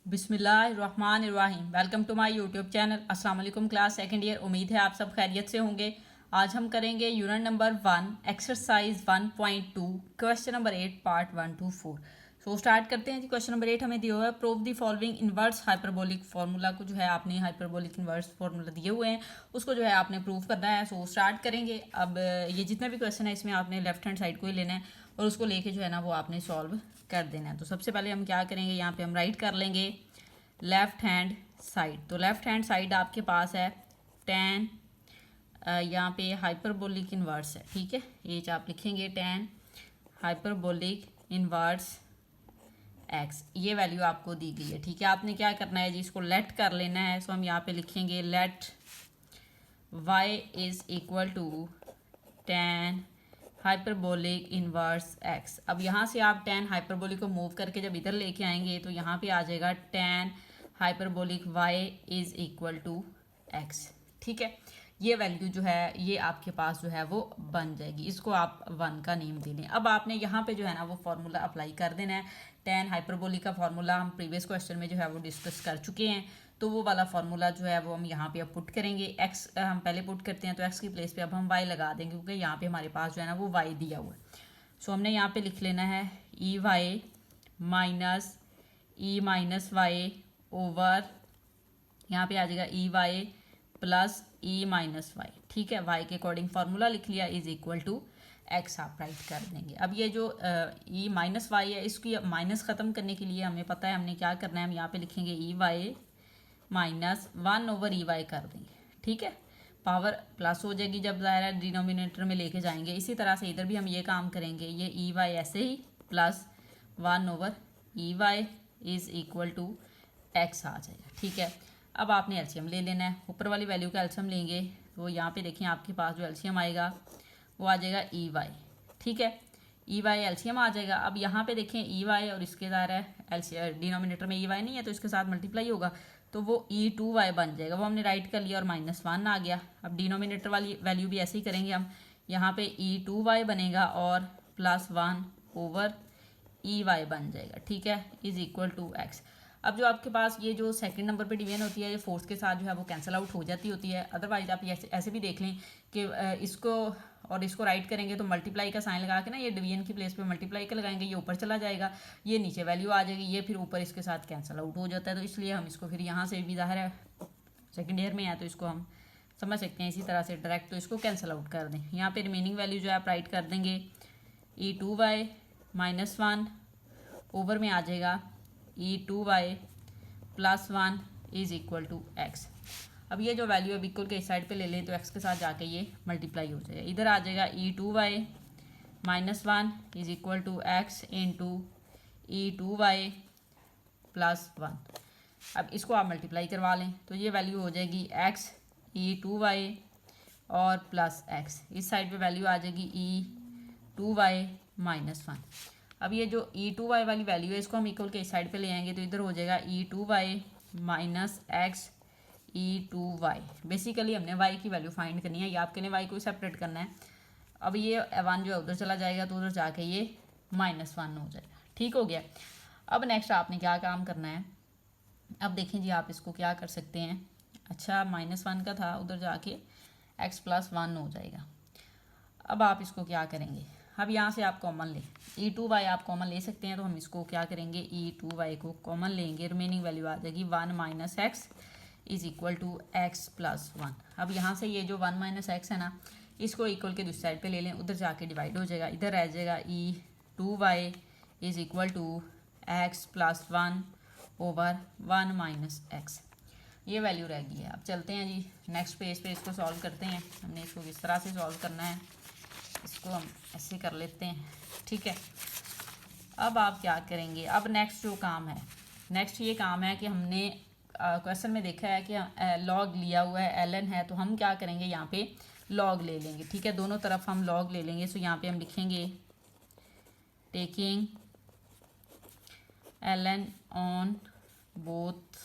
बिस्मिल्लाहिर्रहमानिर्रहीम। Welcome to my YouTube channel. अस्सलाम वालेकुम क्लास सेकंड ईयर। उम्मीद है आप सब खैरियत से होंगे। आज हम करेंगे unit number 1 exercise 1.2 question number 8 part 1 to 4। So start करते हैं जी। क्वेश्चन नंबर 8 हमें दिया हुआ है prove the following inverse hyperbolic formula को जो है आपने हाइपरबोलिक इनवर्स फार्मूला दिए हुए हैं उसको जो है आपने प्रूव करना है। सो स्टार्ट करेंगे। अब ये जितना भी क्वेश्चन है इसमें आपने लेफ्ट हैंड साइड को ही लेना है और उसको लेके जो है ना वो आपने सॉल्व कर देना है। तो सबसे पहले हम क्या करेंगे, यहाँ पे हम राइट कर लेंगे लेफ्ट हैंड साइड। तो लेफ्ट हैंड साइड आपके पास है टेन, यहाँ पे हाइपरबोलिक इनवर्स है, ठीक है। ये आप लिखेंगे टेन हाइपरबोलिक इनवर्स एक्स, ये वैल्यू आपको दी गई है, ठीक है। आपने क्या करना है जी, इसको लेट कर लेना है। सो हम यहाँ पे लिखेंगे let y is equal to tan hyperbolic inverse x। अब यहाँ से आप टेन हाइपरबोलिक को मूव करके जब इधर लेके आएंगे तो यहाँ पे आ जाएगा tan hyperbolic y is equal to x, ठीक है। ये वैल्यू जो है ये आपके पास जो है वो बन जाएगी। इसको आप 1 का नेम दे लें। अब आपने यहाँ पे जो है ना वो फार्मूला अप्लाई कर देना है। टेन हाइपरबोलिक का फार्मूला हम प्रीवियस क्वेश्चन में जो है वो डिस्कस कर चुके हैं, तो वो वाला फार्मूला जो है वो हम यहाँ पे अब पुट करेंगे। एक्स हम पहले पुट करते हैं तो एक्स की प्लेस पे अब हम वाई लगा देंगे, क्योंकि यहाँ पे हमारे पास जो है ना वो वाई दिया हुआ है। सो हमने यहाँ पे लिख लेना है e y minus y over, यहाँ पे आ जाएगा e y plus e minus y, ठीक है। वाई के अकॉर्डिंग फार्मूला लिख लिया इज इक्वल टू एक्स आप राइट कर देंगे। अब ये जो ई माइनस वाई है इसकी माइनस ख़त्म करने के लिए हमें पता है हमने क्या करना है। हम यहाँ पे लिखेंगे e y minus 1 over e y कर देंगे, ठीक है। पावर प्लस हो जाएगी जब ज़ाहिर है डिनोमिनेटर में लेके जाएंगे। इसी तरह से इधर भी हम ये काम करेंगे, ये ई वाई ऐसे ही plus 1 over e y is equal to x आ जाएगा, ठीक है। अब आपने एलसीएम ले लेना है। ऊपर वाली वैल्यू का एलसीएम लेंगे तो यहाँ पे देखिए आपके पास जो एलसीएम आएगा वो आ जाएगा ई वाई, ठीक है। ई वाई एलसीएम आ जाएगा। अब यहाँ पे देखें ई वाई और इसके ज़ाहिर है एलसीएम डिनोमिनेटर में ई वाई नहीं है तो इसके साथ मल्टीप्लाई होगा तो वो ई टू वाई बन जाएगा। वो हमने राइट कर लिया और -1 आ गया। अब डिनोमिनेटर वाली वैल्यू भी ऐसे ही करेंगे हम। यहाँ पे ई टू वाई बनेगा और +1 ओवर ई वाई बन जाएगा, ठीक है, इज इक्वल टू एक्स। अब जो आपके पास ये जो सेकंड नंबर पे डिवीजन होती है ये फोर्थ के साथ जो है वो कैंसिल आउट हो जाती होती है। अदरवाइज आप ऐसे भी देख लें कि इसको और इसको राइट करेंगे तो मल्टीप्लाई का साइन लगा के ना ये डिवीजन की प्लेस पे मल्टीप्लाई का लगाएंगे, ये ऊपर चला जाएगा, ये नीचे वैल्यू आ जाएगी, ये फिर ऊपर इसके साथ कैंसिल आउट हो जाता है। तो इसलिए हम इसको फिर यहाँ से भी ज़ाहिर है सेकेंड ईयर में है तो इसको हम समझ सकते हैं इसी तरह से डायरेक्ट, तो इसको कैंसिल आउट कर दें। यहाँ पे रिमेनिंग वैल्यू जो है आप राइट कर देंगे ई टू वाई -1 ओवर में आ जाएगा e to y +1 is equal to x. अब ये जो वैल्यू है इक्वल के इस साइड पे ले लें तो एक्स के साथ जाके ये मल्टीप्लाई हो जाएगा। इधर आ जाएगा e to y -1 is equal to x into e to y +1। अब इसको आप मल्टीप्लाई करवा लें तो ये वैल्यू हो जाएगी एक्स ई टू वाई और प्लस एक्स। इस साइड पे वैल्यू आ जाएगी ई टू वाई -1। अब ये जो ई टू वाई वाली वैल्यू है इसको हम इक्वल के इस साइड पे ले आएंगे तो इधर हो जाएगा e to y minus x e to y. Basically हमने वाई की वैल्यू फाइंड करनी है, ये आपके ने वाई को सेपरेट करना है। अब ये 1 जो है उधर चला जाएगा तो उधर जाके ये -1 हो जाएगा, ठीक हो गया। अब नेक्स्ट आपने क्या काम करना है, अब देखें जी आप इसको क्या कर सकते हैं। अच्छा -1 का था, उधर जाके x +1 हो जाएगा। अब आप इसको क्या करेंगे, अब यहाँ से आप कॉमन लें, ई टू वाई आप कॉमन ले सकते हैं तो हम इसको क्या करेंगे ई टू वाई को कॉमन लेंगे, रिमेनिंग वैल्यू आ जाएगी 1 - x is equal to x +1। अब यहाँ से ये जो 1 - x है ना इसको इक्वल के दूसरी साइड पे ले लें, उधर जाके डिवाइड हो जाएगा, इधर रह जाएगा e to y is equal to x +1 over 1 - x। ये वैल्यू रह गई है। अब चलते हैं जी नेक्स्ट पेज पे, इसको सॉल्व करते हैं। हमने इसको किस तरह से सॉल्व करना है, इसको हम ऐसे कर लेते हैं, ठीक है। अब आप क्या करेंगे, अब नेक्स्ट जो काम है, नेक्स्ट ये काम है कि हमने क्वेश्चन में देखा है कि लॉग लिया हुआ है ln है, तो हम क्या करेंगे यहाँ पे लॉग ले लेंगे, ठीक है। दोनों तरफ हम लॉग ले लेंगे। सो यहाँ पे हम लिखेंगे taking ln on both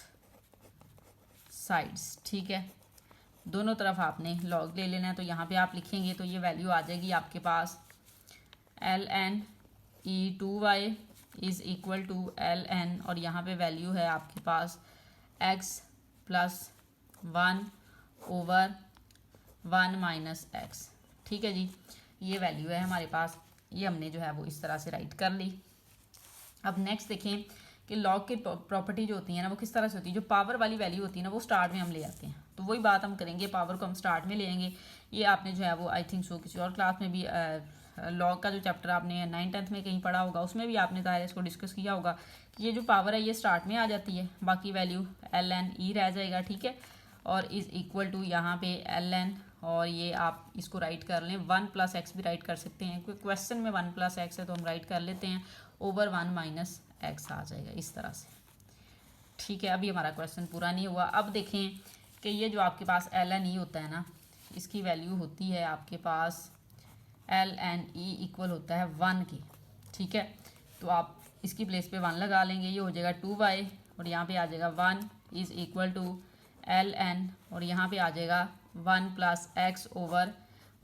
sides, ठीक है। दोनों तरफ आपने लॉग ले लेना है। तो यहाँ पे आप लिखेंगे तो ये वैल्यू आ जाएगी आपके पास ln e to y is equal to L n, और यहाँ पे वैल्यू है आपके पास x plus 1 over 1 minus x. ठीक है जी, ये वैल्यू है हमारे पास, ये हमने जो है वो इस तरह से राइट कर ली। अब नेक्स्ट देखें कि लॉग की प्रॉपर्टी जो होती है ना वो किस तरह से होती है। जो पावर वाली वैल्यू होती है ना वो स्टार्ट में हम ले आते हैं, तो वही बात हम करेंगे, पावर को हम स्टार्ट में लेंगे। ये आपने जो है वो आई थिंक सो किसी और क्लास में भी लॉग का जो चैप्टर आपने 9th-10th में कहीं पढ़ा होगा उसमें भी आपने ज़ाहिर इसको डिस्कस किया होगा कि ये जो पावर है ये स्टार्ट में आ जाती है, बाकी वैल्यू एल एन ई रह जाएगा। ठीक है, और इज़ इक्वल टू यहाँ पे एल एन, और ये आप इसको राइट कर लें 1 प्लस एक्स भी राइट कर सकते हैं, क्योंकि क्वेश्चन में 1 प्लस एक्स है तो हम राइट कर लेते हैं, ओवर 1 माइनस एक्स आ जाएगा इस तरह से। ठीक है, अभी हमारा क्वेश्चन पूरा नहीं हुआ। अब देखें कि ये जो आपके पास एल एन ई होता है ना, इसकी वैल्यू होती है आपके पास एल एन ई इक्वल होता है 1 की। ठीक है, तो आप इसकी प्लेस पे 1 लगा लेंगे, ये हो जाएगा 2y, और यहाँ पे आ जाएगा 1 is equal to L n, और यहाँ पे आ जाएगा 1 plus x over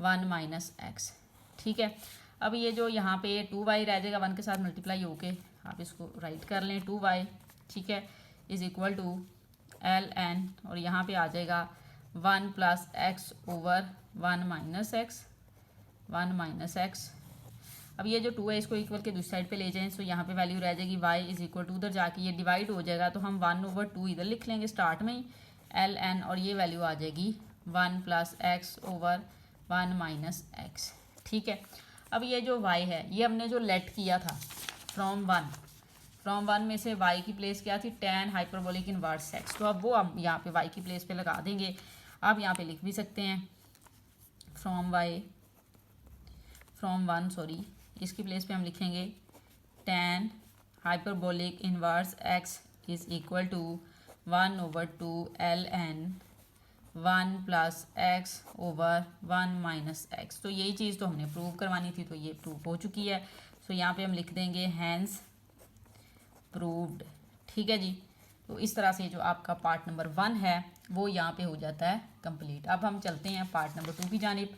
1 minus x. ठीक है, अब ये जो यहाँ पे 2y रह जाएगा 1 के साथ मल्टीप्लाई होके, आप इसको राइट कर लें 2y। ठीक है, is equal to L n, और यहाँ पे आ जाएगा 1 plus x over 1 minus x, 1 minus x. अब ये जो 2 है इसको इक्वल के दूसरी साइड पे ले जाएं, तो यहाँ पे वैल्यू रह जाएगी y इज़ इक्वल टू, उधर जाके ये डिवाइड हो जाएगा तो हम 1/2 इधर लिख लेंगे स्टार्ट में ही एल एन, और ये वैल्यू आ जाएगी 1 plus x over 1 minus x. ठीक है, अब ये जो y है ये हमने जो लेट किया था फ्रॉम वन में से y की प्लेस क्या थी, tan हाइपरबोलिक इनवर्स x, तो अब वो हम यहाँ पे y की प्लेस पे लगा देंगे। आप यहाँ पे लिख भी सकते हैं फ्रॉम वन, सॉरी इसकी प्लेस पे हम लिखेंगे tan hyperbolic inverse x is equal to 1/2 l n 1 plus x over 1 minus x. तो यही चीज़ तो हमने प्रूव करवानी थी, तो ये प्रूव हो चुकी है, तो यहाँ पे हम लिख देंगे हैंस प्रूव्ड। ठीक है जी, तो इस तरह से जो आपका पार्ट नंबर 1 है वो यहाँ पे हो जाता है कंप्लीट। अब हम चलते हैं पार्ट नंबर 2 की जानिब।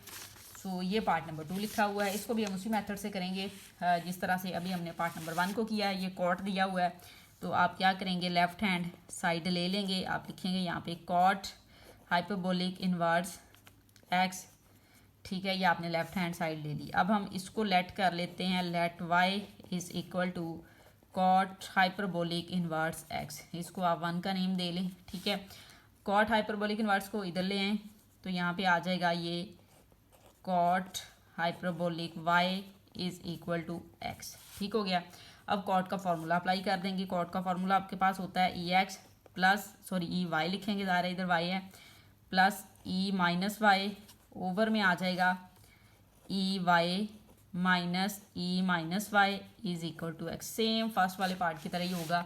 सो ये पार्ट नंबर 2 लिखा हुआ है, इसको भी हम उसी मेथड से करेंगे जिस तरह से अभी हमने पार्ट नंबर 1 को किया है। ये कॉट दिया हुआ है, तो आप क्या करेंगे, लेफ्ट हैंड साइड ले लेंगे, आप लिखेंगे यहाँ पे कॉट हाइपरबोलिक इनवर्स एक्स। ठीक है, ये आपने लेफ्ट हैंड साइड ले ली। अब हम इसको लेट कर लेते हैं, let y is equal to cot hyperbolic inverse x, इसको आप 1 का नेम दे लें। ठीक है, कॉट हाइपरबोलिक इनवर्स को इधर ले आएँ तो यहाँ पे आ जाएगा ये cot hyperbolic y is equal to x. ठीक हो गया, अब कॉट का फॉर्मूला अप्लाई कर देंगे। कॉट का फॉर्मूला आपके पास होता है e x plus, sorry e y लिखेंगे, ज़ाहिर है इधर वाई है, plus e minus y, over में आ जाएगा e y minus y is equal to x. Same first वाले पार्ट की तरह ही होगा,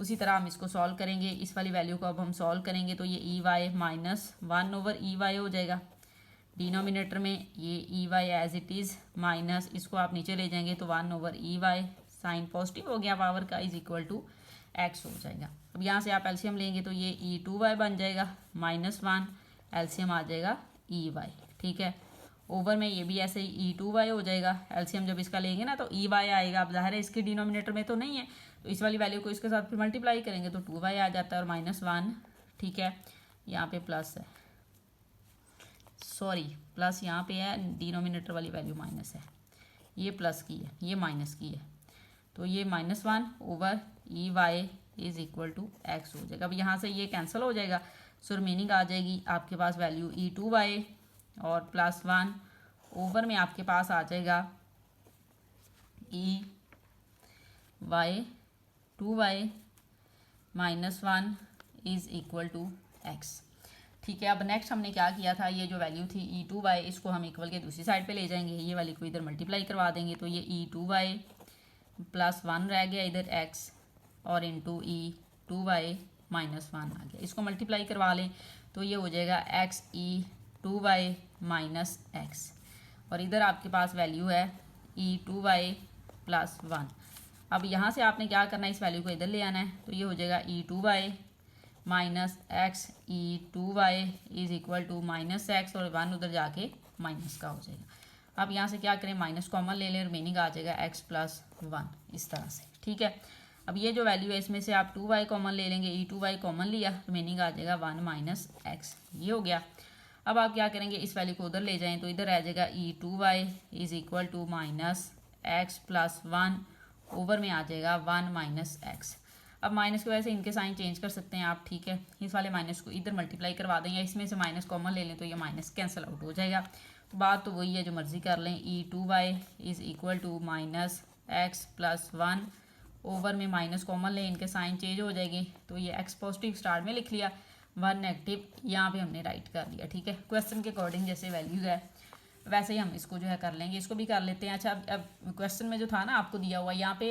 उसी तरह हम इसको सॉल्व करेंगे। इस वाली वैल्यू को अब हम सॉल्व करेंगे तो ये ई वाई -1/ई वाई हो जाएगा। डिनोमिनेटर में ये e y as it is minus, इसको आप नीचे ले जाएंगे तो 1/ई वाई, साइन पॉजिटिव हो गया पावर का, इज इक्वल टू एक्स हो जाएगा। अब यहाँ से आप एलसीएम लेंगे तो ये e2y बन जाएगा, -1 एलसीएम आ जाएगा ई वाई। ठीक है, ओवर में ये भी ऐसे ही e2y हो जाएगा, एलसीएम जब इसका लेंगे ना तो ई वाई आएगा। अब ज़ाहिर है इसके डिनोमिनेटर में तो नहीं है, तो इस वाली वैल्यू को इसके साथ फिर मल्टीप्लाई करेंगे तो 2y आ जाता है और -1। ठीक है, यहाँ पे प्लस है, सॉरी प्लस यहाँ पे है, डिनोमिनेटर वाली वैल्यू माइनस है, ये प्लस की है ये माइनस की है, तो ये -1 over e y is equal to x हो जाएगा। अब यहाँ से ये कैंसिल हो जाएगा, सो रिमेनिंग आ जाएगी आपके पास वैल्यू e2y और +1 ओवर में आपके पास आ जाएगा e y 2y -1 is equal to x. ठीक है, अब नेक्स्ट हमने क्या किया था, ये जो वैल्यू थी e2y इसको हम इक्वल के दूसरी साइड पे ले जाएंगे, ये वाली को इधर मल्टीप्लाई करवा देंगे तो ये e2y +1 रह गया इधर x और इंटू e2y -1 आ गया। इसको मल्टीप्लाई करवा लें तो ये हो जाएगा x e2y -x और इधर आपके पास वैल्यू है e2y +1। अब यहाँ से आपने क्या करना है, इस वैल्यू को इधर ले आना है तो ये हो जाएगा e2y -x e2y is equal to -x और 1 उधर जाके माइनस का हो जाएगा। अब यहाँ से क्या करें, माइनस कॉमन ले लें, रिमेनिंग आ जाएगा x प्लस 1 इस तरह से, ठीक है। अब ये जो वैल्यू है इसमें से आप 2y कॉमन ले लेंगे, e2y कॉमन लिया, रिमेनिंग आ जाएगा 1 माइनस x, ये हो गया। अब आप क्या करेंगे, इस वैल्यू को उधर ले जाएं तो इधर आ जाएगा e2y is equal to minus x plus 1, over में आ जाएगा 1 माइनस एक्स। अब माइनस की वजह से इनके साइन चेंज कर सकते हैं आप, ठीक है। इस वाले माइनस को इधर मल्टीप्लाई करवा दें या इसमें से माइनस कॉमन ले लें तो ये माइनस कैंसिल आउट हो जाएगा। तो बात तो वही है, जो मर्जी कर लें। e2y is equal to minus x plus 1, over में माइनस कॉमन लें, इनके साइन चेंज हो जाएगी। तो ये x पॉजिटिव स्टार्ट में लिख लिया, 1 नेगेटिव यहाँ पे हमने राइट कर दिया, ठीक है। क्वेश्चन के अकॉर्डिंग जैसे वैल्यू है वैसे ही हम इसको जो है कर लेंगे, इसको भी कर लेते हैं। अच्छा, अब क्वेश्चन में जो था ना आपको दिया हुआ, यहाँ पे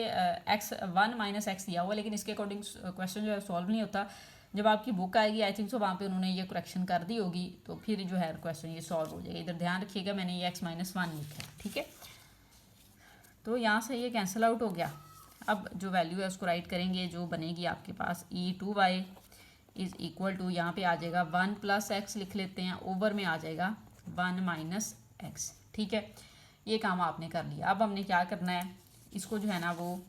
x 1 माइनस एक्स दिया हुआ, लेकिन इसके अकॉर्डिंग क्वेश्चन जो है सॉल्व नहीं होता। जब आपकी बुक आएगी आई थिंक सो वहाँ पे उन्होंने ये करेक्शन कर दी होगी, तो फिर जो है क्वेश्चन ये सॉल्व हो जाएगा। इधर ध्यान रखिएगा, मैंने ये x माइनस 1 लिखा है, ठीक है। तो यहाँ से ये कैंसिल आउट हो गया। अब जो वैल्यू है उसको राइट करेंगे, जो बनेगी आपके पास e2y इज़ इक्वल टू, यहाँ पे आ जाएगा 1 प्लस एक्स लिख लेते हैं, ओवर में आ जाएगा 1 माइनस एक्स, ठीक है। ये काम आपने कर लिया। अब हमने क्या करना है, इसको जो है ना वो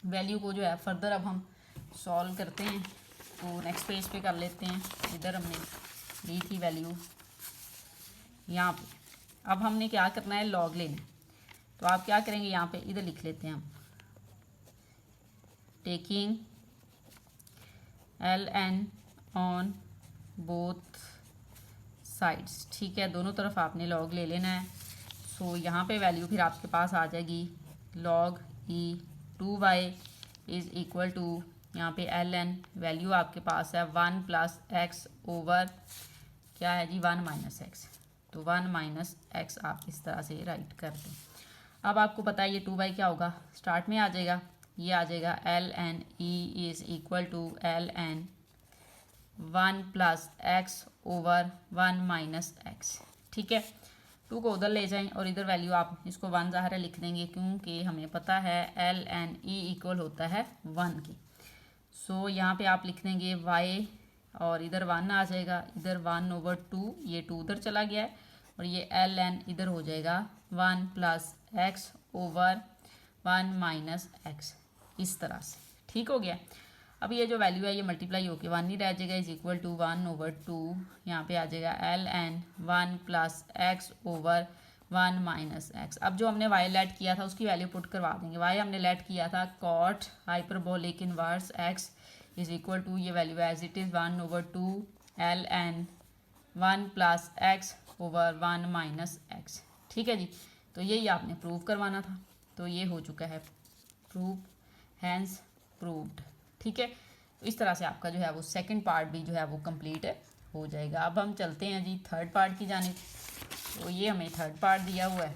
वैल्यू को जो है फर्दर अब हम सॉल्व करते हैं। तो नेक्स्ट पेज पे कर लेते हैं, इधर हमने ली थी वैल्यू यहाँ पे। अब हमने क्या करना है, लॉग लेना। तो आप क्या करेंगे, यहाँ पे इधर लिख लेते हैं हम, taking ln on both sides, ठीक है। दोनों तरफ आपने लॉग ले लेना है। सो यहाँ पे वैल्यू फिर आपके पास आ जाएगी log e2y is equal to, यहाँ पे ln वैल्यू आपके पास है 1 प्लस एक्स ओवर क्या है जी 1 माइनस एक्स। तो 1 माइनस एक्स आप इस तरह से राइट कर दें। अब आपको पता है ये 2y क्या होगा, स्टार्ट में आ जाएगा, ये आ जाएगा ln e is equal to ln 1 plus x over 1 minus x, ठीक है। 2 को उधर ले जाएं और इधर वैल्यू आप इसको 1 ज़ाहिर लिख देंगे, क्योंकि हमें पता है ln e इक्वल होता है 1 की। सो यहाँ पे आप लिख देंगे y और इधर 1 आ जाएगा, इधर 1 ओवर 2, ये 2 उधर चला गया है और ये ln इधर हो जाएगा 1 plus x over 1 minus x, इस तरह से, ठीक हो गया। अब ये जो वैल्यू है ये मल्टीप्लाई होकर 1 ही रह जाएगा, इज इक्वल टू 1 ओवर 2, यहाँ पे आ जाएगा ln 1 plus x over 1 minus x. अब जो हमने y लेट किया था उसकी वैल्यू पुट करवा देंगे। y हमने लेट किया था cot hyperbolic inverse x is equal to, ये value as it is 1 over 2 ln 1 plus x over 1 minus x, ठीक है जी। तो यही आपने प्रूव करवाना था, तो ये हो चुका है प्रूव, हैंस प्रूव्ड, ठीक है। तो इस तरह से आपका जो है वो सेकंड पार्ट भी जो है वो कंप्लीट हो जाएगा। अब हम चलते हैं जी थर्ड पार्ट की जानिब। तो ये हमें थर्ड पार्ट दिया हुआ है।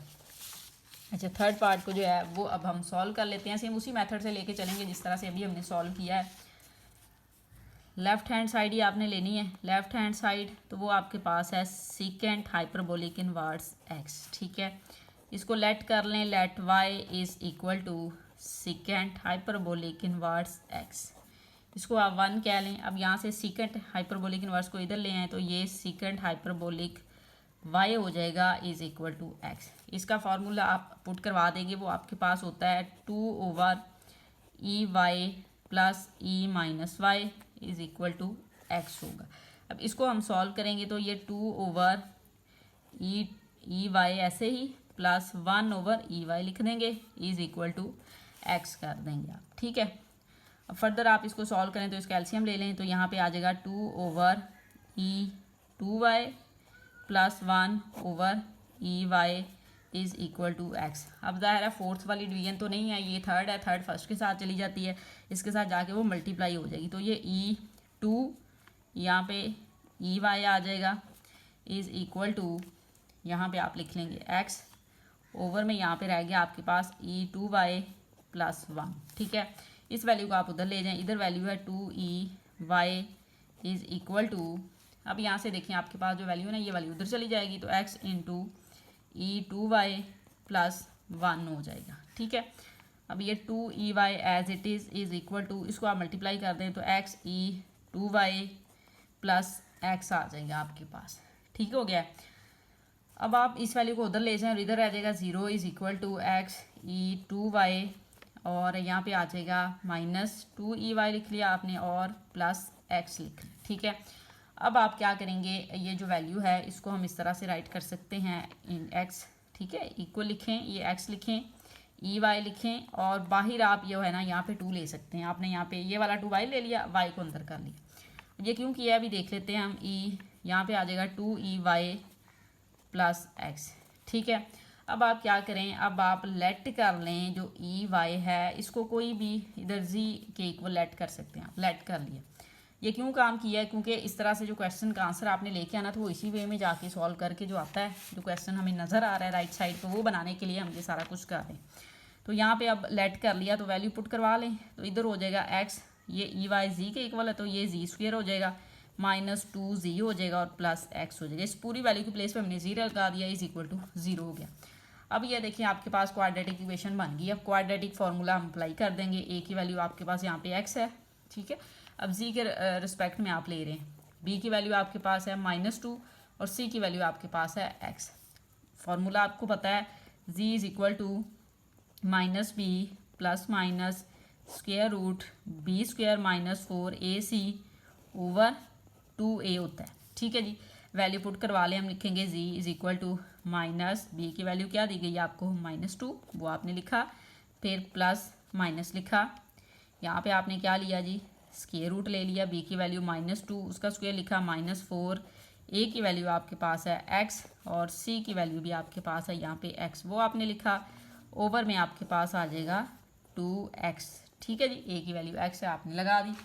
अच्छा, थर्ड पार्ट को जो है वो अब हम सॉल्व कर लेते हैं, सेम उसी मेथड से लेके चलेंगे जिस तरह से अभी हमने सॉल्व किया है। लेफ़्ट हैंड साइड ही आपने लेनी है, लेफ़्ट हैंड साइड तो वो आपके पास है सीकेंट हाइपरबोलिक इनवर्स एक्स, ठीक है। इसको लेट कर लें, let y is equal to secant hyperbolic inverse x, इसको आप 1 कह लें। अब यहाँ से सीकेंट हाइपरबोलिक इनवर्स को इधर ले आए तो ये सीकेंट हाइपरबोलिक y हो जाएगा इज़ इक्वल टू एक्स। इसका फार्मूला आप पुट करवा देंगे, वो आपके पास होता है 2 over e y plus e minus y is equal to x होगा। अब इसको हम सॉल्व करेंगे तो ये 2 ओवर ई वाई ऐसे ही प्लस 1 ओवर ई वाई लिख देंगे इज़ इक्वल टू एक्स कर देंगे आप, ठीक है। अब फर्दर आप इसको सॉल्व करें तो इसका एलसीएम ले लें तो यहाँ पे आ जाएगा 2 over e 2y plus 1 over e y is equal to x. अब ज़ाहिर है फोर्थ वाली डिवीजन तो नहीं है, ये थर्ड है, थर्ड फर्स्ट के साथ चली जाती है, इसके साथ जाके वो मल्टीप्लाई हो जाएगी। तो ये e2 यहाँ पे ई वाई आ जाएगा इज़ इक्वल टू, यहाँ पे आप लिख लेंगे x, ओवर में यहाँ पे रह गया आपके पास e2y प्लस 1, ठीक है। इस वैल्यू को आप उधर ले जाएं, इधर वैल्यू है 2e y is equal to, अब यहाँ से देखिए आपके पास जो वैल्यू है ना ये वैल्यू उधर चली जाएगी तो x इंटू e2y प्लस 1 हो जाएगा, ठीक है। अब ये 2e y as it is equal to, इसको आप मल्टीप्लाई कर दें तो x e2y प्लस x आ जाएगा आपके पास, ठीक हो गया। अब आप इस वैल्यू को उधर ले जाएं और इधर आ जाएगा 0 is equal to x e 2y, और यहाँ पे आ जाएगा -2 लिख लिया आपने और प्लस x लिख लिया। ठीक है, अब आप क्या करेंगे, ये जो वैल्यू है इसको हम इस तरह से राइट कर सकते हैं इन x। ठीक है, इक्वल लिखें, ये x लिखें, y लिखें, और बाहर आप ये है ना यहाँ पे 2 ले सकते हैं। आपने यहाँ पे ये वाला 2y ले लिया, y को अंदर कर लिया। ये क्यों किया अभी देख लेते हैं हम। यहाँ पे आ जाएगा 2y प्लस x। ठीक है, अब आप क्या करें, अब आप लेट कर लें जो y है इसको कोई भी इधर z के इक्वल लेट कर सकते हैं। आप लेट कर लिया। ये क्यों काम किया है, क्योंकि इस तरह से जो क्वेश्चन का आंसर आपने लेके आना तो वो इसी वे में जाके सॉल्व करके जो आता है, जो क्वेश्चन हमें नज़र आ रहा है राइट साइड पे, वो बनाने के लिए हम ये सारा कुछ कर रहे हैं। तो यहाँ पे अब लेट कर लिया तो वैल्यू पुट करवा लें, तो इधर हो जाएगा x, ये y z के इक्वल है तो ये z² हो जाएगा, -2z हो जाएगा और प्लस x हो जाएगा। इस पूरी वैल्यू की प्लेस पे हमने 0 लगा दिया, इज इक्वल टू 0 हो गया। अब ये देखिए आपके पास क्वाड्रेटिक इक्वेशन बन गई। अब क्वाड्रेटिक फार्मूला हम अप्लाई कर देंगे। a की वैल्यू आपके पास यहाँ पे x है। ठीक है, अब z के रिस्पेक्ट में आप ले रहे हैं, b की वैल्यू आपके पास है -2 और c की वैल्यू आपके पास है x। फार्मूला आपको पता है, z is equal to -b plus minus square root b² - 4ac over 2a होता है। ठीक है जी, वैल्यू पुट करवा लें, हम लिखेंगे z is equal to -b की वैल्यू क्या दी गई है आपको -2, वो आपने लिखा, फिर प्लस माइनस लिखा, यहाँ पे आपने क्या लिया जी, स्क्वायर रूट ले लिया, b की वैल्यू -2 उसका स्क्वायर लिखा -4, a की वैल्यू आपके पास है x और c की वैल्यू भी आपके पास है यहाँ पे x, वो आपने लिखा, ओवर में आपके पास आ जाएगा 2x। ठीक है जी, a की वैल्यू x है आपने लगा दी।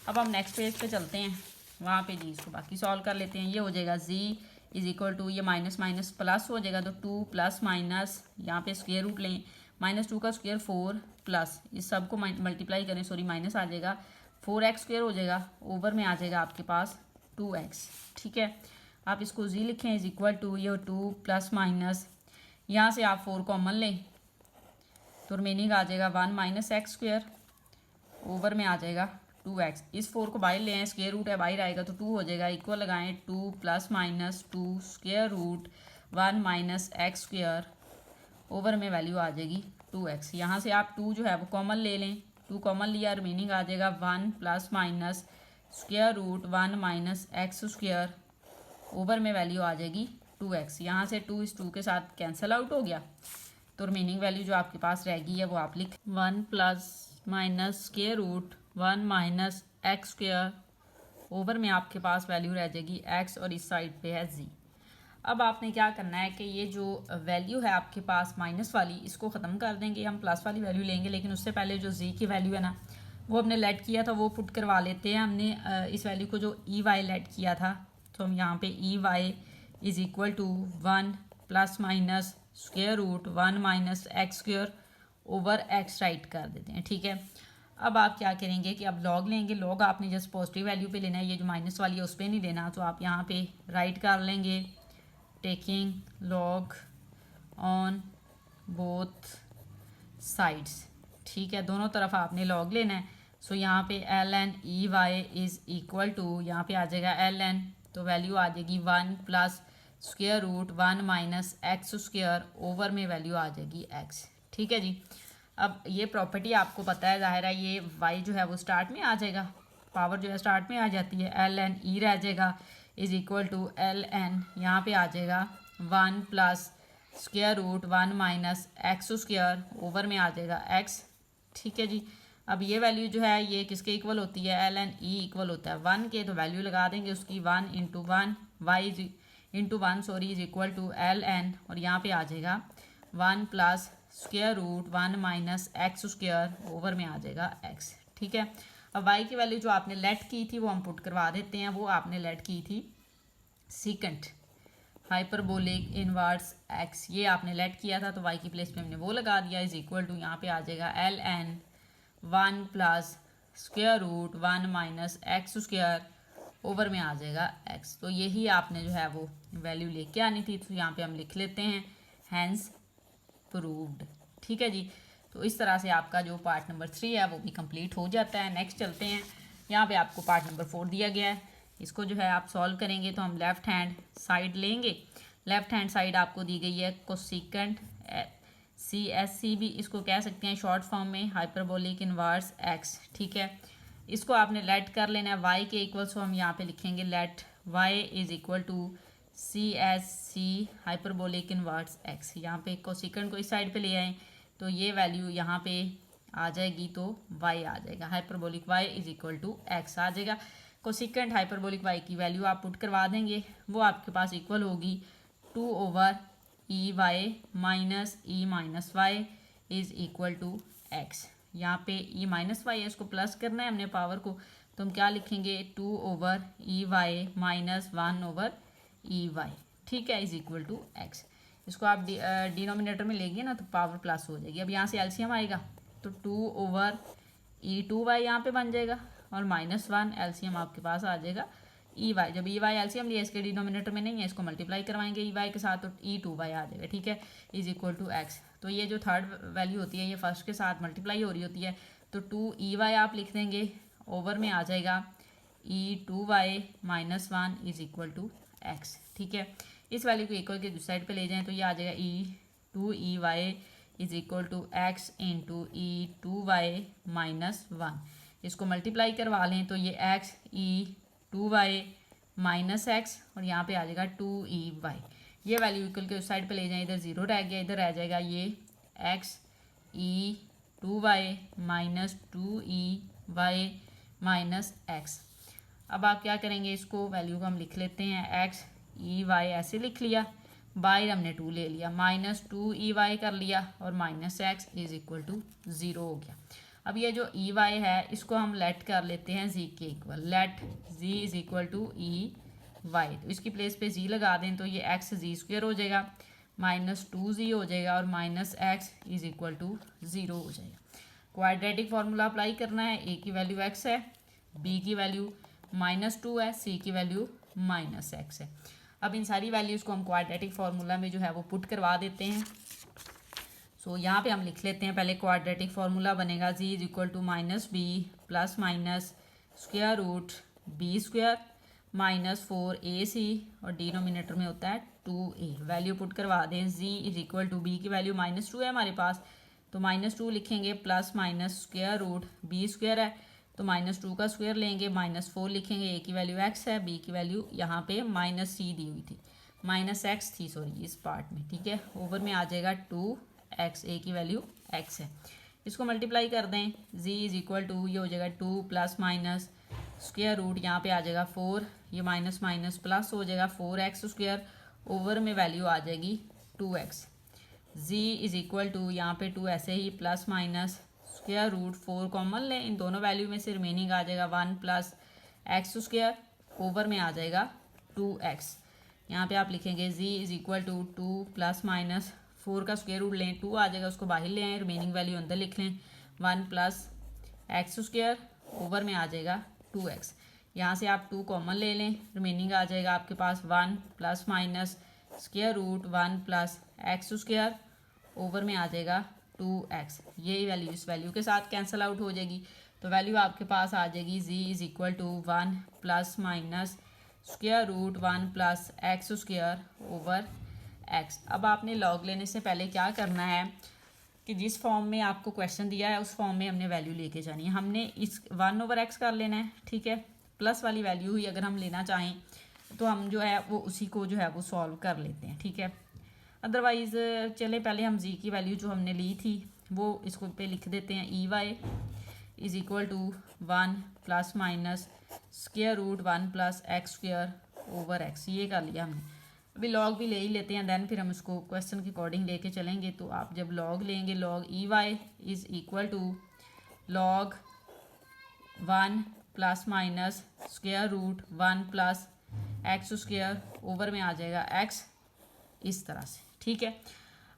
अब हम नेक्स्ट पेज पे चलते हैं, वहाँ पे जी इसको बाकी सॉल्व कर लेते हैं। ये हो जाएगा z इज इक्वल टू, ये माइनस माइनस प्लस हो जाएगा तो 2 प्लस माइनस, यहाँ पे स्क्वायर रूट लें, -2 का स्क्वायर 4 प्लस इस सब को मल्टीप्लाई करें, सॉरी माइनस आ जाएगा, 4x² हो जाएगा, ओवर में आ जाएगा आपके पास 2x। ठीक है, आप इसको z लिखें इज इक्वल टू, ये 2 प्लस माइनस, यहाँ से आप 4 कॉमन लें तो रिमेनिंग आ जाएगा 1 - x², ओवर में आ जाएगा 2x। इस 4 को बाहर ले आए, स्क्वायर रूट है बाहर आएगा तो 2 हो जाएगा, इक्वल लगाएं 2 plus minus 2 square root 1 - x², over में वैल्यू आ जाएगी 2x। यहाँ से आप 2 जो है वो कॉमन ले लें, 2 कॉमन लिया, रिमेनिंग आ जाएगा 1 plus minus square root 1 - x², over में वैल्यू आ जाएगी 2x। यहाँ से 2 इस 2 के साथ कैंसिल आउट हो गया, तो रिमेनिंग वैल्यू जो आपके पास रहेगी है वो आप लिख 1 plus minus square root 1 - x², over में आपके पास वैल्यू रह जाएगी x और इस साइड पे है z। अब आपने क्या करना है कि ये जो वैल्यू है आपके पास माइनस वाली, इसको ख़त्म कर देंगे, हम प्लस वाली वैल्यू लेंगे, लेकिन उससे पहले जो z की वैल्यू है ना वो हमने लेट किया था वो पुट करवा लेते हैं। हमने इस वैल्यू को जो y लेट किया था, तो हम यहाँ पे y is equal to 1 plus minus square root 1 - x² over x write कर देते हैं। ठीक है, अब आप क्या करेंगे कि अब लॉग लेंगे, लॉग आपने जस्ट पॉजिटिव वैल्यू पे लेना है, ये जो माइनस वाली है उस पर नहीं लेना, तो आप यहाँ पे राइट कर लेंगे taking log on both sides. ठीक है, दोनों तरफ आपने लॉग लेना है। सो यहाँ पे ln y is equal to, यहाँ पे आ जाएगा ln, तो वैल्यू आ जाएगी 1 plus square root 1 - x² over में वैल्यू आ जाएगी x। ठीक है जी, अब ये प्रॉपर्टी आपको पता है, जाहिर है ये y जो है वो स्टार्ट में आ जाएगा, पावर जो है स्टार्ट में आ जाती है, ln e रह जाएगा इज इक्वल टू ln, यहाँ पे आ जाएगा 1 plus square root 1 - x² over में आ जाएगा x। ठीक है जी, अब ये वैल्यू जो है ये किसके इक्वल होती है, ln e इक्वल होता है 1 के, तो वैल्यू लगा देंगे उसकी 1 × 1 y into 1 sorry is equal to ln, और यहाँ पे आ जाएगा 1 plus square root 1 - x² over में आ जाएगा x। ठीक है, अब y की वैल्यू जो आपने लेट की थी वो हम पुट करवा देते हैं, वो आपने लेट की थी सीकेंट हाइपरबोलिक इनवर्स x, ये आपने लेट किया था तो y की प्लेस पे हमने वो लगा दिया, इज इक्वल टू यहाँ पे आ जाएगा ln 1 plus square root 1 - x² over में आ जाएगा x। तो यही आपने जो है वो वैल्यू लेके आनी थी, तो यहाँ पे हम लिख लेते हैं हैंस प्रूव्ड। ठीक है जी, तो इस तरह से आपका जो पार्ट नंबर 3 है वो भी कंप्लीट हो जाता है। नेक्स्ट चलते हैं, यहाँ पे आपको पार्ट नंबर 4 दिया गया है, इसको जो है आप सॉल्व करेंगे तो हम लेफ़्ट हैंड साइड लेंगे, लेफ्ट हैंड साइड आपको दी गई है कोसिकेंट CSC भी इसको कह सकते हैं शॉर्ट फॉर्म में, हाइपरबोलिक इनवर्स x, ठीक है। इसको आपने लेट कर लेना है y के इक्वल्स, हम यहाँ पे लिखेंगे let y is equal to CSC hyperbolic inverse x। यहाँ पे कोसिकेंट को इस साइड पे ले आए तो ये वैल्यू यहाँ पे आ जाएगी, तो y आ जाएगा, hyperbolic y is equal to x आ जाएगा। कोसिकेंट हाइपरबोलिक y की वैल्यू आप पुट करवा देंगे, वो आपके पास इक्वल होगी 2/e y minus e minus y is equal to x। यहाँ पे e माइनस वाई है, इसको प्लस करना है हमने पावर को, तो हम क्या लिखेंगे 2/e y minus 1/e y, ठीक है, इज इक्वल टू x। इसको आप डिनोमिनेटर में लेंगे ना तो पावर प्लस हो जाएगी। अब यहाँ से एलसीएम आएगा तो 2/e2y यहाँ पे बन जाएगा और -1 एलसीएम आपके पास आ जाएगा ई वाई। जब ई वाई एलसीएम लिया इसके डिनोमिनेटर में नहीं है, इसको मल्टीप्लाई करवाएंगे ई वाई के साथ तो e2y आ जाएगा, ठीक है, इज इक्वल टू x। तो ये जो थर्ड वैल्यू होती है ये फर्स्ट के साथ मल्टीप्लाई हो रही होती है, तो 2e आप लिख देंगे, ओवर में आ जाएगा e2y minus 1 is equal to x, ठीक है। इस वैल्यू को इक्वल के दूसरी साइड पे ले जाएं तो ये आ जाएगा e2y is equal to x into e2y minus 1। इसको मल्टीप्लाई करवा लें तो ये x e2y माइनस x और यहाँ पे आ जाएगा 2e y। ये वैल्यू इक्वल के उस साइड पे ले जाएं, इधर 0 रह गया, इधर रह जाएगा ये x e2y minus 2e y minus x। अब आप क्या करेंगे, इसको वैल्यू को हम लिख लेते हैं, x e y ऐसे लिख लिया, बाहर हमने 2 ले लिया, माइनस 2e y कर लिया और minus x is equal to 0 हो गया। अब ये जो e y है इसको हम लेट कर लेते हैं z के equal, let z is equal to e y। तो इसकी प्लेस पे z लगा दें तो ये x z स्क्वेयर हो जाएगा, माइनस 2z हो जाएगा और minus x is equal to 0 हो जाएगा। क्वाड्रेटिक फार्मूला अप्लाई करना है, a की वैल्यू x है, b की वैल्यू -2 है, c की वैल्यू -x है। अब इन सारी वैल्यूज़ को हम क्वाड्रेटिक फार्मूला में जो है वो पुट करवा देते हैं। सो यहाँ पे हम लिख लेते हैं, पहले क्वाड्रेटिक फार्मूला बनेगा z is equal to -b plus minus square root b square minus 4ac और डिनोमिनेटर में होता है 2a। वैल्यू पुट करवा दें, z is equal to b की वैल्यू -2 है हमारे पास, तो -2 लिखेंगे, plus minus square root b square है तो -2 का स्क्वायर लेंगे, -4 लिखेंगे, a की वैल्यू x है, b की वैल्यू यहाँ पे -c दी हुई थी, -x थी सॉरी इस पार्ट में, ठीक है। ओवर में आ जाएगा 2x, a की वैल्यू x है। इसको मल्टीप्लाई कर दें, z इज इक्वल टू ये हो जाएगा 2 प्लस माइनस स्क्वायर रूट यहाँ पे आ जाएगा 4, ये माइनस माइनस प्लस हो जाएगा 4x स्क्वायर, ओवर में वैल्यू आ जाएगी 2x। z is equal to यहाँ पे 2 ऐसे ही plus minus square root 4 common लें, इन दोनों वैल्यू में से रिमेनिंग आ जाएगा 1 प्लस x स्क्वायर, ओवर में आ जाएगा 2x। यहाँ पे आप लिखेंगे z is equal to 2 plus minus 4 का स्क्वायर रूट लें, 2 आ जाएगा, उसको बाहर ले आएँ, रिमेनिंग वैल्यू अंदर लिख लें, 1 प्लस x स्क्वायर, ओवर में आ जाएगा 2x। यहाँ से आप 2 कॉमन ले लें, रिमेनिंग आ जाएगा आपके पास 1 plus minus square root 1 plus x square, over में आ जाएगा 2x। ये वैल्यू इस वैल्यू के साथ कैंसिल आउट हो जाएगी, तो वैल्यू आपके पास आ जाएगी z is equal to 1 plus minus square root 1 plus x square over x। अब आपने लॉग लेने से पहले क्या करना है कि जिस फॉर्म में आपको क्वेश्चन दिया है उस फॉर्म में हमने वैल्यू लेके जानी है, हमने इस 1/x कर लेना है, ठीक है। प्लस वाली वैल्यू ही अगर हम लेना चाहें तो हम जो है वो उसी को जो है वो सॉल्व कर लेते हैं, ठीक है। अदरवाइज़ चले पहले हम z की वैल्यू जो हमने ली थी वो इसको पे लिख देते हैं, e y is equal to 1 plus minus square root 1 plus x square over x, ये कर लिया हमने। अभी लॉग भी ले ही लेते हैं, देन फिर हम इसको क्वेश्चन के अकॉर्डिंग लेके चलेंगे। तो आप जब लॉग लेंगे, log e y is equal to log 1 plus minus square root 1 plus x square, over में आ जाएगा x, इस तरह से, ठीक है।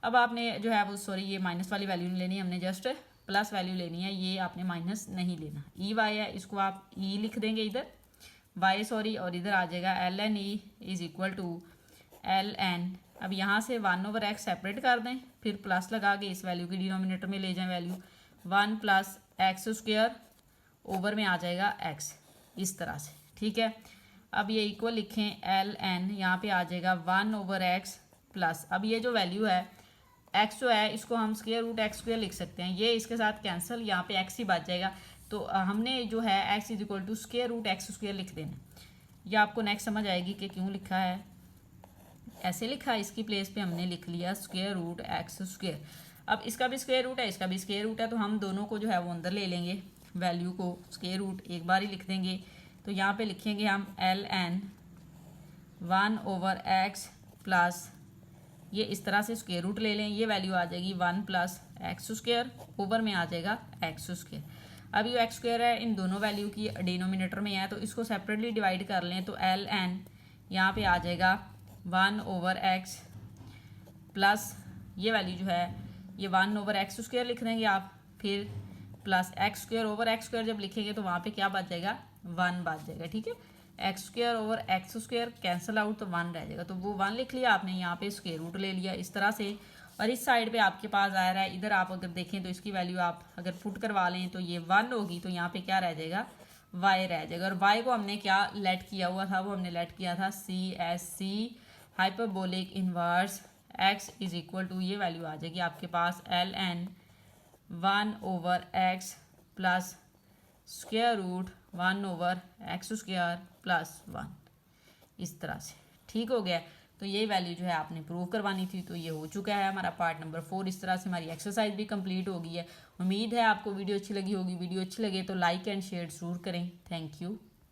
अब आपने जो है वो सॉरी ये माइनस वाली वैल्यू नहीं लेनी, हमने जस्ट प्लस वैल्यू लेनी है, ये आपने माइनस नहीं लेना। ई वाई है, इसको आप ई लिख देंगे इधर, वाई सॉरी, और इधर आ जाएगा L N E is equal to L N. अब यहाँ से 1/x सेपरेट कर दें, फिर प्लस लगा के इस वैल्यू की डिनोमिनेटर में ले जाएं, value 1 plus x square, over में आ जाएगा x, इस तरह से, ठीक है। अब ये इक्वल लिखें एल एन, यहाँ पे आ जाएगा 1/x प्लस, अब ये जो वैल्यू है x जो है इसको हम स्क्वायर रूट एक्स स्क्वायर लिख सकते हैं, ये इसके साथ कैंसिल, यहाँ पे x ही बच जाएगा। तो हमने जो है x is equal to square root x square लिख देना। ये आपको नेक्स्ट समझ आएगी कि क्यों लिखा है, ऐसे लिखा है, इसकी प्लेस पे हमने लिख लिया स्क्वायर रूट एक्स स्क्वायर। अब इसका भी स्क्वायर रूट है, इसका भी स्क्वायर रूट है, तो हम दोनों को जो है वो अंदर ले लेंगे, वैल्यू को स्क्वायर रूट एक बार ही लिख देंगे। तो यहाँ पे लिखेंगे हम एल एन 1/x प्लस, ये इस तरह से स्क्वायर रूट ले लें, ये वैल्यू आ जाएगी 1 प्लस एक्स स्क्वायर, ओवर में आ जाएगा एक्स स्क्वायर। अब ये एक्स स्क्वायर है इन दोनों वैल्यू की डिनोमिनेटर में है, तो इसको सेपरेटली डिवाइड कर लें, तो एल एन यहाँ पे आ जाएगा 1/x प्लस, ये वैल्यू जो है ये 1/x स्क्वायर लिख देंगे आप, फिर plus x square over x square जब लिखेंगे तो वहाँ पे क्या बच जाएगा 1 बच जाएगा, ठीक है। X square over x square cancel out तो 1 रह जाएगा, तो वो 1 लिख लिया आपने, यहाँ पे स्क्वायर रूट ले लिया इस तरह से। और इस साइड पे आपके पास आ रहा है, इधर आप अगर देखें तो इसकी वैल्यू आप अगर पुट करवा लें तो ये 1 होगी, तो यहाँ पे क्या रह जाएगा y रह जाएगा। और y को हमने क्या लेट किया हुआ था, वो हमने लेट किया था CSC hyperbolic inverse x is equal to, ये वैल्यू आ जाएगी आपके पास l n 1/x plus square root 1/x square plus 1, इस तरह से, ठीक हो गया। तो ये वैल्यू जो है आपने प्रूव करवानी थी, तो ये हो चुका है हमारा पार्ट नंबर 4। इस तरह से हमारी एक्सरसाइज भी कंप्लीट हो गई है। उम्मीद है आपको वीडियो अच्छी लगी होगी। वीडियो अच्छी लगे तो लाइक एंड शेयर ज़रूर करें। Thank you.